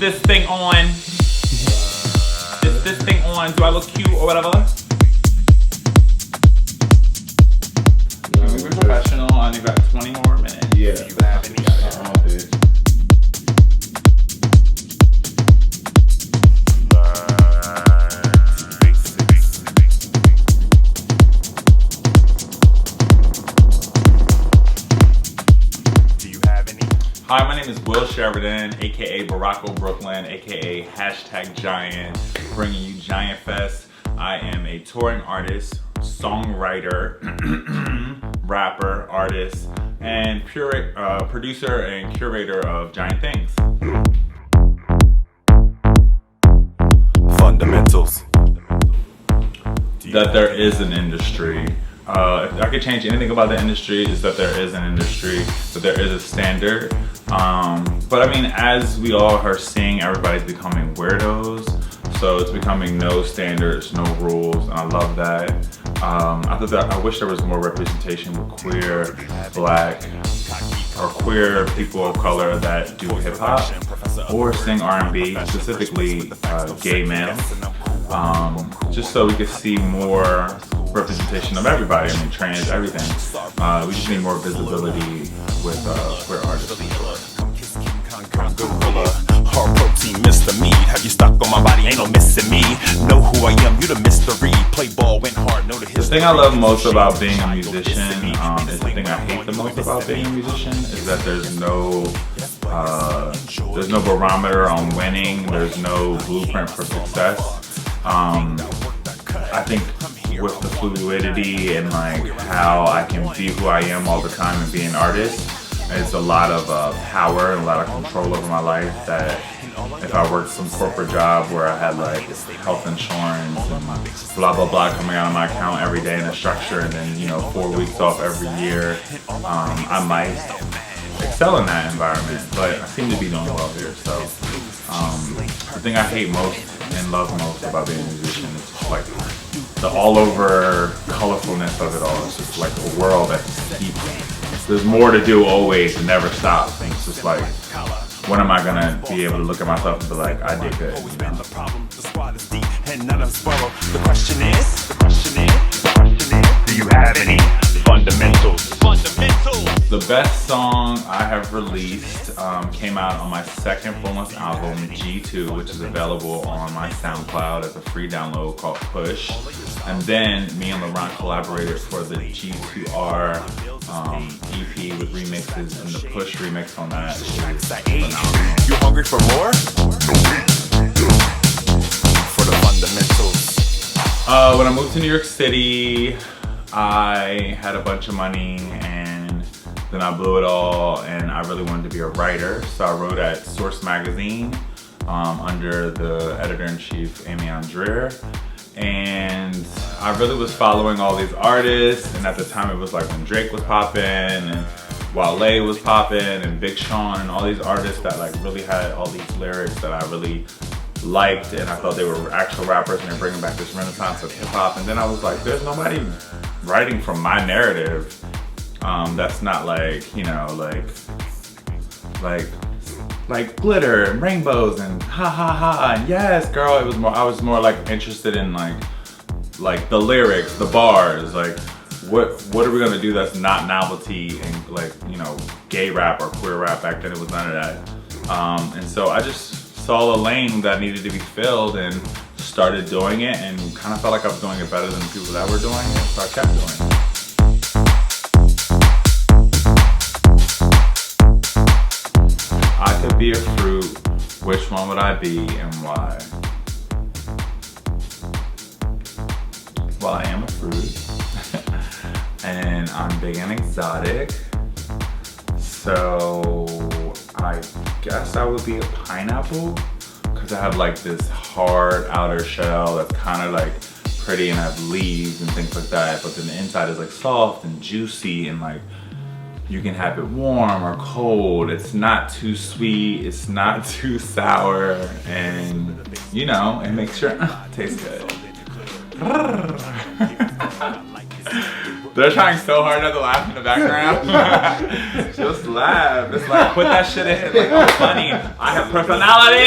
this thing on? Is this thing on? Do I look cute or whatever? We're professional. I only got 20 more minutes. Yeah. Hi, my name is Will Sheridan, aka Baracko Brooklyn, aka #Giant, bringing you Giant Fest. I am a touring artist, songwriter, rapper, artist, and producer and curator of Giant Things. Fundamentals. That there is an industry. If I could change anything about the industry, is that there is an industry, that there is a standard. But I mean, as we all are seeing, everybody's becoming weirdos. So it's becoming no standards, no rules, and I love that. I wish there was more representation with queer, black, or queer people of color that do hip hop or sing R&B, specifically gay males. Just so we could see more representation of everybody. I mean, trans, everything. We just need more visibility with queer artists. Hard protein, Mr. Me. Have you stuck on my body? Ain't no missing me. Know who I am, you the mystery. Play ball, went hard, know the history. The thing I love most about being a musician, is the thing I hate the most about being a musician, is that there's no barometer on winning. There's no blueprint for success. I think with the fluidity and like how I can be who I am all the time and be an artist, it's a lot of power and a lot of control over my life that if I worked some corporate job where I had like health insurance and blah blah blah coming out of my account every day in a structure, and then 4 weeks off every year, I might excel in that environment, but I seem to be doing well here. So the thing I hate most and love most about being a musician is just like the all over colorfulness of it all. It's just like a world that keeps, there's more to do always and never stops. And it's just like, when am I gonna be able to look at myself and be like, I did good? The question is, do you have any fundamentals? The best song I have released came out on my second full-length album, G2, which is available on my SoundCloud as a free download called Push. And then me and Laurent collaborated for the G2R EP with remixes, and the Push remix on that is phenomenal. You hungry for more? For the fundamentals. When I moved to New York City, I had a bunch of money and then I blew it all, and I really wanted to be a writer. So I wrote at Source Magazine under the editor-in-chief, Amy Andrea. And I really was following all these artists, and at the time it was like when Drake was popping and Wale was popping and Big Sean and all these artists that like really had all these lyrics that I really liked, and I thought they were actual rappers and they're bringing back this renaissance of hip hop. And then I was like, there's nobody writing from my narrative that's not like, like glitter and rainbows and ha ha ha and yes girl. It was more, I was more like interested in like the lyrics, the bars, like what are we gonna do that's not novelty and like gay rap or queer rap. Back then it was none of that. And so I just saw a lane that needed to be filled and started doing it, and kind of felt like I was doing it better than the people that were doing it, so I kept doing it. I could be a fruit, which one would I be and why? Well, I am a fruit and I'm big and exotic, so I guess I would be a pineapple because I have like this hard outer shell that's kind of like pretty and I have leaves and things like that, but then the inside is like soft and juicy and like you can have it warm or cold. It's not too sweet, it's not too sour, and it makes sure it tastes good. They're trying so hard not to laugh in the background. Just laugh. It's like, put that shit in. Like, I'm funny. I have personality.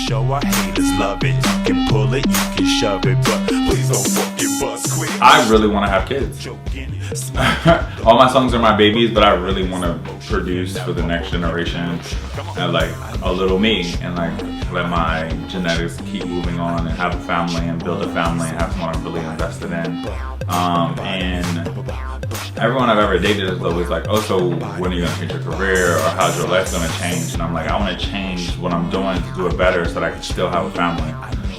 Show our haters love it. You can pull it, you can shove it, but please don't fucking bust quick. I really want to have kids. All my songs are my babies, but I really want to produce for the next generation and like a little me, and like let my genetics keep moving on and have a family and build a family and have someone I'm really invested in. And everyone I've ever dated is always like, oh, so when are you gonna change your career, or how's your life gonna change? And I'm like, I want to change what I'm doing to do it better so that I can still have a family.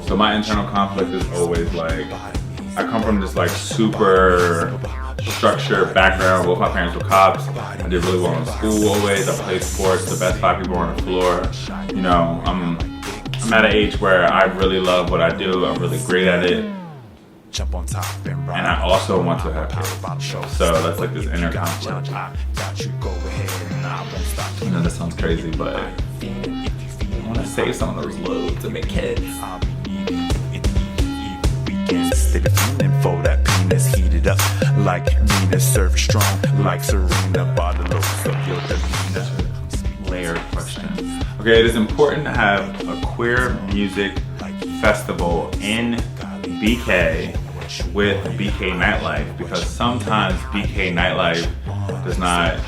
So my internal conflict is always like, I come from this like super structured background. Both my parents were cops. I did really well in school always. I played sports, the best 5 people on the floor. You know, I'm at an age where I really love what I do. I'm really great at it. Jump on top and I also want to have kids. So that's like this inner conflict. You know, this sounds crazy, but I want to save some of those loads to make kids. Stay the feeling for that penis heated up like Venus, serve strong like Serena, bottle of your demeanor. Layered question. Okay, it is important to have a queer music festival in BK with BK Nightlife, because sometimes BK Nightlife does not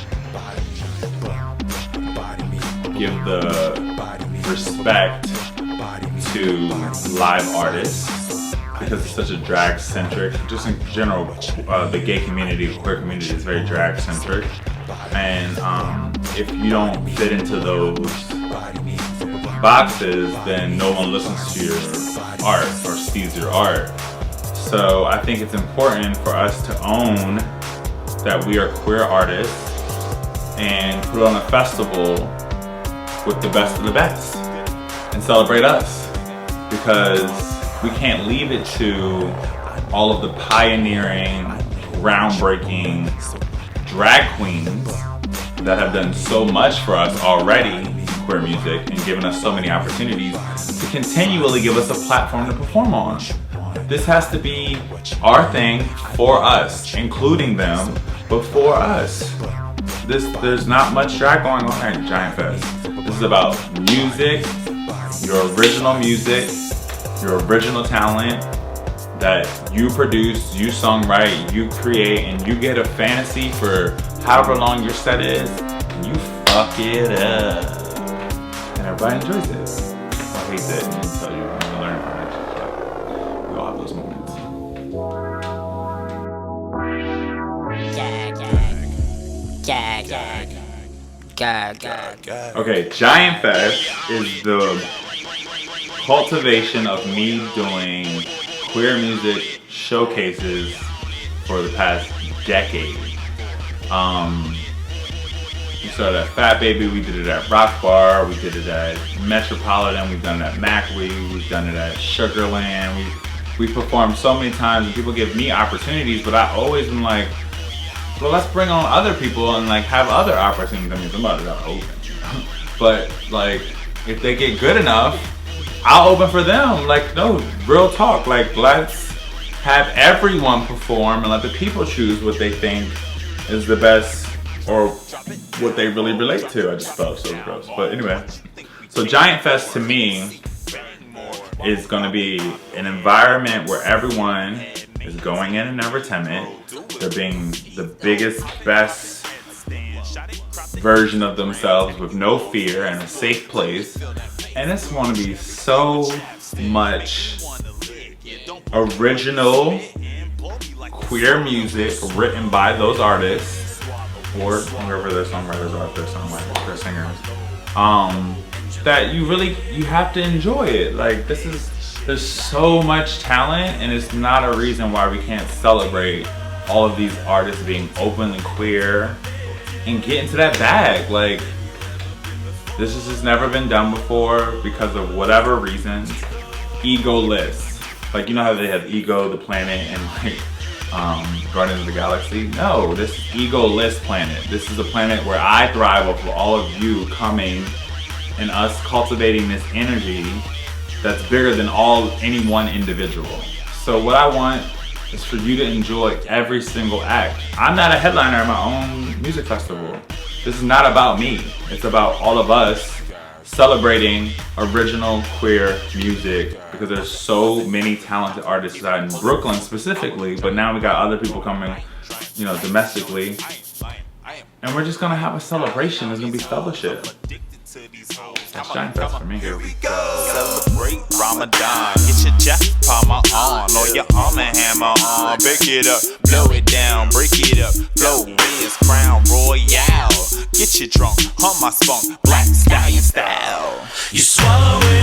give the respect to live artists, because it's such a drag centric, just in general, the gay community, queer community is very drag centric. And if you don't fit into those boxes, then no one listens to your art or sees your art. So I think it's important for us to own that we are queer artists and put on a festival with the best of the best and celebrate us, because we can't leave it to all of the pioneering, groundbreaking drag queens that have done so much for us already in queer music and given us so many opportunities to continually give us a platform to perform on. This has to be our thing for us, including them, but for us. There's not much drag going on at Giant Fest. This is about music, your original music, your original talent that you produce, you songwrite, you create, and you get a fantasy for however long your set is, and you fuck it up. And everybody enjoys it. I hate that until you learn from it, but we all have those moments. Okay, Giant Fest is the cultivation of me doing queer music showcases for the past decade. We started at Fat Baby, we did it at Rock Bar, we did it at Metropolitan, we've done it at Macwee, we've done it at Sugarland. We performed so many times and people give me opportunities, but I always am like, well, let's bring on other people and like have other opportunities. I mean, some others are open, you know? But like, if they get good enough, I'll open for them. Like, no, real talk. Like, let's have everyone perform and let the people choose what they think is the best or what they really relate to. I just felt so gross. But anyway, so Giant Fest to me is gonna be an environment where everyone is going in and never timid. They're being the biggest, best version of themselves with no fear and a safe place. And it's going to be so much original queer music written by those artists or whoever their songwriters are, their singers, that you have to enjoy it. Like, there's so much talent, and it's not a reason why we can't celebrate all of these artists being openly queer and get into that bag. Like, this has just never been done before because of whatever reasons. Ego-less. Like, you know how they have Ego, the planet, and like Guardians of the Galaxy? No, this is ego-less planet. This is a planet where I thrive off of all of you coming and us cultivating this energy that's bigger than any one individual. So what I want is for you to enjoy every single act. I'm not a headliner at my own music festival. This is not about me. It's about all of us celebrating original queer music, because there's so many talented artists out in Brooklyn specifically, but now we got other people coming, you know, domestically. And we're just gonna have a celebration. There's gonna be fellowship. That's Shine Fest for me. Here we go. Celebrate Ramadan. Get your jackpot on, or your arm and hammer on. Break it up, blow it down, break it up. Flow is Crown Royale. Get you drunk, hum my spunk, black stallion style. You swallow it